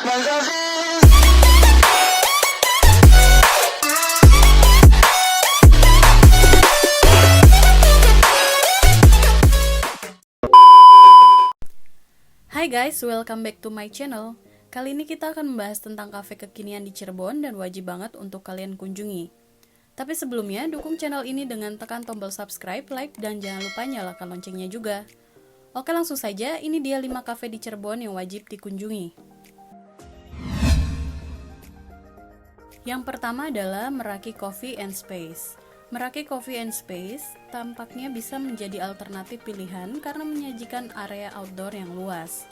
Hai guys, welcome back to my channel. Kali ini kita akan membahas tentang kafe kekinian di Cirebon dan wajib banget untuk kalian kunjungi. Tapi sebelumnya, dukung channel ini dengan tekan tombol subscribe, like, dan jangan lupa nyalakan loncengnya juga. Oke, langsung saja, ini dia 5 kafe di Cirebon yang wajib dikunjungi. Yang pertama adalah Meraki Coffee and Space. Meraki Coffee and Space tampaknya bisa menjadi alternatif pilihan karena menyajikan area outdoor yang luas.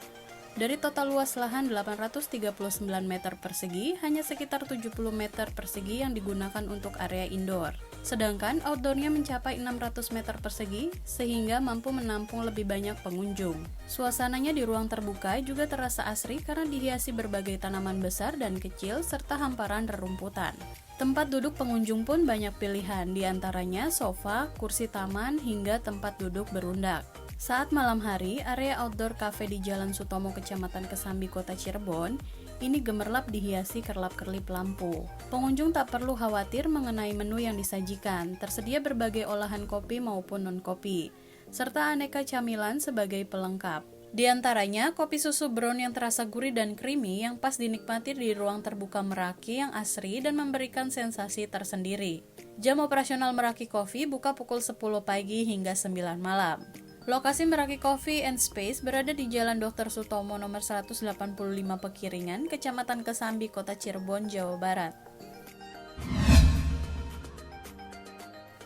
Dari total luas lahan 839 meter persegi, hanya sekitar 70 meter persegi yang digunakan untuk area indoor. Sedangkan outdoornya mencapai 600 meter persegi, sehingga mampu menampung lebih banyak pengunjung. Suasananya di ruang terbuka juga terasa asri karena dihiasi berbagai tanaman besar dan kecil serta hamparan rerumputan. Tempat duduk pengunjung pun banyak pilihan, diantaranya sofa, kursi taman, hingga tempat duduk berundak. Saat malam hari, area outdoor cafe di Jalan Sutomo, Kecamatan Kesambi, Kota Cirebon, ini gemerlap dihiasi kerlap-kerlip lampu. Pengunjung tak perlu khawatir mengenai menu yang disajikan, tersedia berbagai olahan kopi maupun non-kopi, serta aneka camilan sebagai pelengkap. Di antaranya, kopi susu brown yang terasa gurih dan creamy yang pas dinikmati di ruang terbuka Meraki yang asri dan memberikan sensasi tersendiri. Jam operasional Meraki Coffee buka pukul 10 pagi hingga 9 malam. Lokasi Meraki Coffee and Space berada di Jalan Dr. Sutomo nomor 185 Pekiringan, Kecamatan Kesambi, Kota Cirebon, Jawa Barat.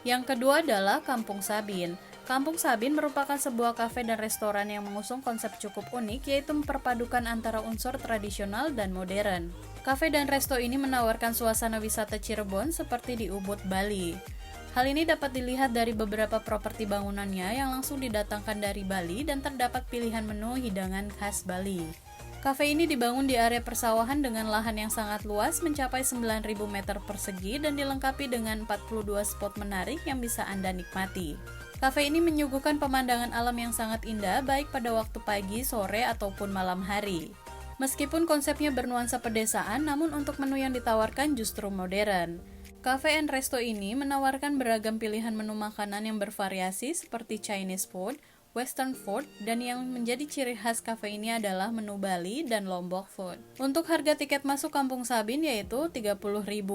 Yang kedua adalah Kampung Sabin. Kampung Sabin merupakan sebuah kafe dan restoran yang mengusung konsep cukup unik, yaitu memperpadukan antara unsur tradisional dan modern. Kafe dan resto ini menawarkan suasana wisata Cirebon seperti di Ubud, Bali. Hal ini dapat dilihat dari beberapa properti bangunannya yang langsung didatangkan dari Bali dan terdapat pilihan menu hidangan khas Bali. Kafe ini dibangun di area persawahan dengan lahan yang sangat luas mencapai 9.000 meter persegi dan dilengkapi dengan 42 spot menarik yang bisa Anda nikmati. Kafe ini menyuguhkan pemandangan alam yang sangat indah baik pada waktu pagi, sore, ataupun malam hari. Meskipun konsepnya bernuansa pedesaan, namun untuk menu yang ditawarkan justru modern. Cafe and Resto ini menawarkan beragam pilihan menu makanan yang bervariasi seperti Chinese food, Western food, dan yang menjadi ciri khas cafe ini adalah menu Bali dan Lombok food. Untuk harga tiket masuk Kampung Sabin yaitu Rp30.000.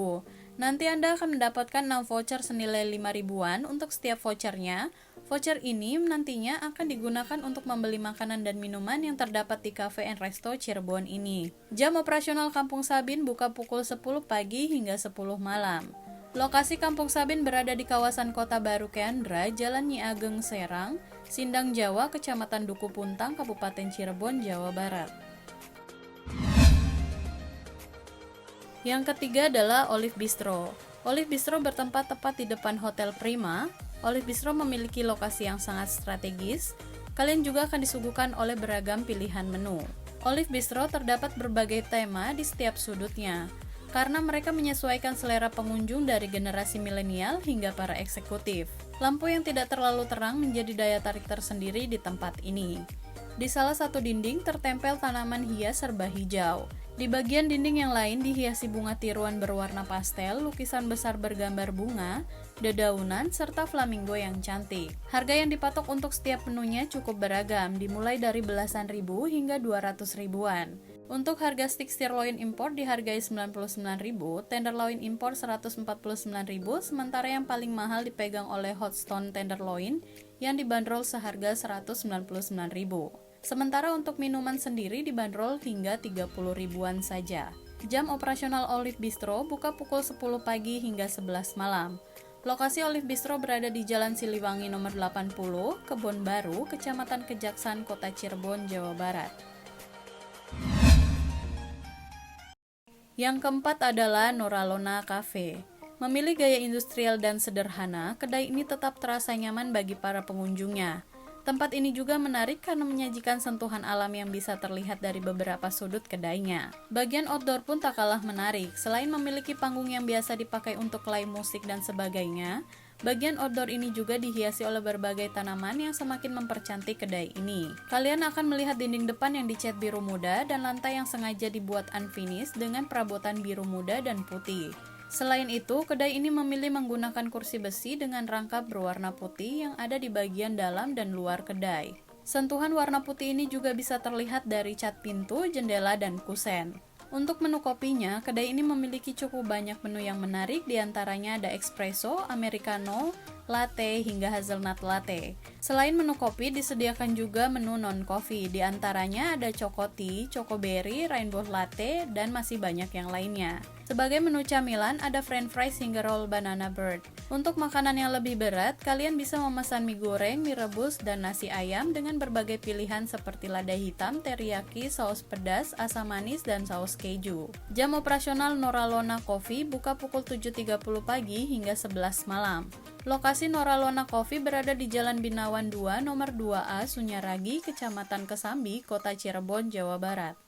Nanti Anda akan mendapatkan 6 voucher senilai Rp5.000-an untuk setiap vouchernya. Voucher ini nantinya akan digunakan untuk membeli makanan dan minuman yang terdapat di Cafe and Resto Cirebon ini. Jam operasional Kampung Sabin buka pukul 10 pagi hingga 10 malam. Lokasi Kampung Sabin berada di kawasan Kota Baru Keandra, Jalan Nyi Ageng Serang, Sindang Jawa, Kecamatan Duku Puntang, Kabupaten Cirebon, Jawa Barat. Yang ketiga adalah Olive Bistro. Olive Bistro bertempat tepat di depan Hotel Prima. Olive Bistro memiliki lokasi yang sangat strategis. Kalian juga akan disuguhkan oleh beragam pilihan menu. Olive Bistro terdapat berbagai tema di setiap sudutnya, karena mereka menyesuaikan selera pengunjung dari generasi milenial hingga para eksekutif. Lampu yang tidak terlalu terang menjadi daya tarik tersendiri di tempat ini. Di salah satu dinding tertempel tanaman hias serba hijau. Di bagian dinding yang lain dihiasi bunga tiruan berwarna pastel, lukisan besar bergambar bunga, dedaunan, serta flamingo yang cantik. Harga yang dipatok untuk setiap menunya cukup beragam, dimulai dari belasan ribu hingga 200 ribuan. Untuk harga stik sirloin impor dihargai Rp99.000, tenderloin impor Rp149.000, sementara yang paling mahal dipegang oleh hot stone tenderloin yang dibanderol seharga Rp199.000. Sementara untuk minuman sendiri dibanderol hingga 30 ribuan saja. Jam operasional Olive Bistro buka pukul 10 pagi hingga 11 malam. Lokasi Olive Bistro berada di Jalan Siliwangi nomor 80, Kebon Baru, Kecamatan Kejaksan, Kota Cirebon, Jawa Barat. Yang keempat adalah Noralona Cafe. Memilih gaya industrial dan sederhana, kedai ini tetap terasa nyaman bagi para pengunjungnya. Tempat ini juga menarik karena menyajikan sentuhan alam yang bisa terlihat dari beberapa sudut kedainya. Bagian outdoor pun tak kalah menarik. Selain memiliki panggung yang biasa dipakai untuk live musik dan sebagainya, Bagian outdoor ini juga dihiasi oleh berbagai tanaman yang semakin mempercantik kedai ini. Kalian akan melihat dinding depan yang dicat biru muda dan lantai yang sengaja dibuat unfinished dengan perabotan biru muda dan putih. Selain itu, kedai ini memilih menggunakan kursi besi dengan rangkap berwarna putih yang ada di bagian dalam dan luar kedai. Sentuhan warna putih ini juga bisa terlihat dari cat pintu, jendela, dan kusen. Untuk menu kopinya, kedai ini memiliki cukup banyak menu yang menarik, diantaranya ada espresso, americano, latte, hingga hazelnut latte. Selain menu kopi, disediakan juga menu non-coffee, diantaranya ada choco tea, choco berry, rainbow latte, dan masih banyak yang lainnya. Sebagai menu camilan, ada french fries hingga roll banana bread. Untuk makanan yang lebih berat, kalian bisa memesan mie goreng, mie rebus, dan nasi ayam dengan berbagai pilihan seperti lada hitam, teriyaki, saus pedas, asam manis, dan saus keju. Jam operasional Noralona Coffee buka pukul 7.30 pagi hingga 11 malam. Lokasi Noralona Coffee berada di Jalan Binawan 2, nomor 2A, Sunyaragi, Kecamatan Kesambi, Kota Cirebon, Jawa Barat.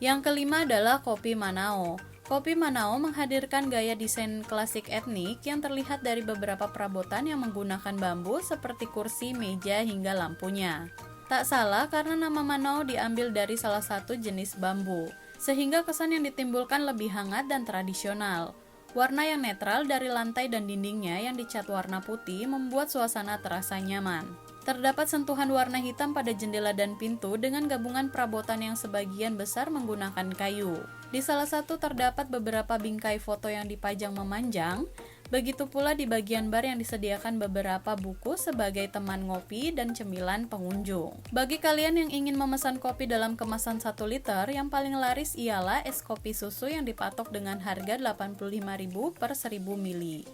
Yang kelima adalah Kopi Manao. Kopi Manao menghadirkan gaya desain klasik etnik yang terlihat dari beberapa perabotan yang menggunakan bambu seperti kursi, meja, hingga lampunya. Tak salah karena nama Manao diambil dari salah satu jenis bambu, sehingga kesan yang ditimbulkan lebih hangat dan tradisional. Warna yang netral dari lantai dan dindingnya yang dicat warna putih membuat suasana terasa nyaman. Terdapat sentuhan warna hitam pada jendela dan pintu dengan gabungan perabotan yang sebagian besar menggunakan kayu. Di salah satu terdapat beberapa bingkai foto yang dipajang memanjang, begitu pula di bagian bar yang disediakan beberapa buku sebagai teman ngopi dan cemilan pengunjung. Bagi kalian yang ingin memesan kopi dalam kemasan 1 liter, yang paling laris ialah es kopi susu yang dipatok dengan harga 85.000 per 1000 ml.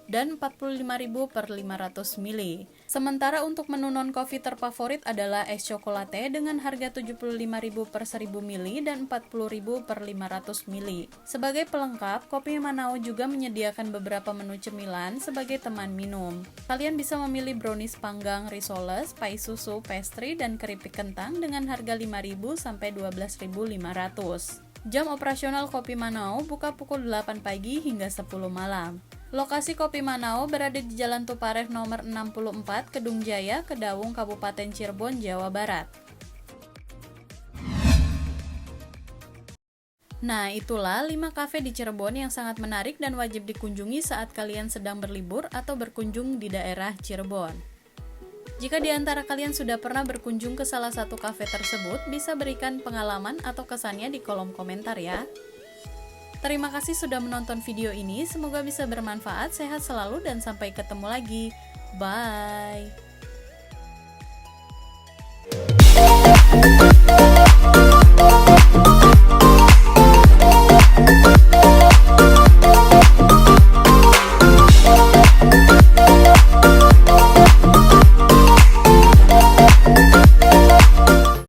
Dan 45.000 per 500 ml. Sementara untuk menu non-coffee terfavorit adalah es cokolate dengan harga 75.000 per 1000 ml dan 40.000 per 500 ml. Sebagai pelengkap, Kopi Manao juga menyediakan beberapa menu cemilan sebagai teman minum. Kalian bisa memilih brownies panggang, risoles, pai susu, pastry, dan keripik kentang dengan harga 5.000 sampai 12.500. Jam operasional Kopi Manao buka pukul 8 pagi hingga 10 malam. Lokasi Kopi Manao berada di Jalan Tuparef nomor 64, Kedung Jaya, Kedaung, Kabupaten Cirebon, Jawa Barat. Nah, itulah 5 kafe di Cirebon yang sangat menarik dan wajib dikunjungi saat kalian sedang berlibur atau berkunjung di daerah Cirebon. Jika di antara kalian sudah pernah berkunjung ke salah satu kafe tersebut, bisa berikan pengalaman atau kesannya di kolom komentar ya. Terima kasih sudah menonton video ini, semoga bisa bermanfaat, sehat selalu, dan sampai ketemu lagi. Bye!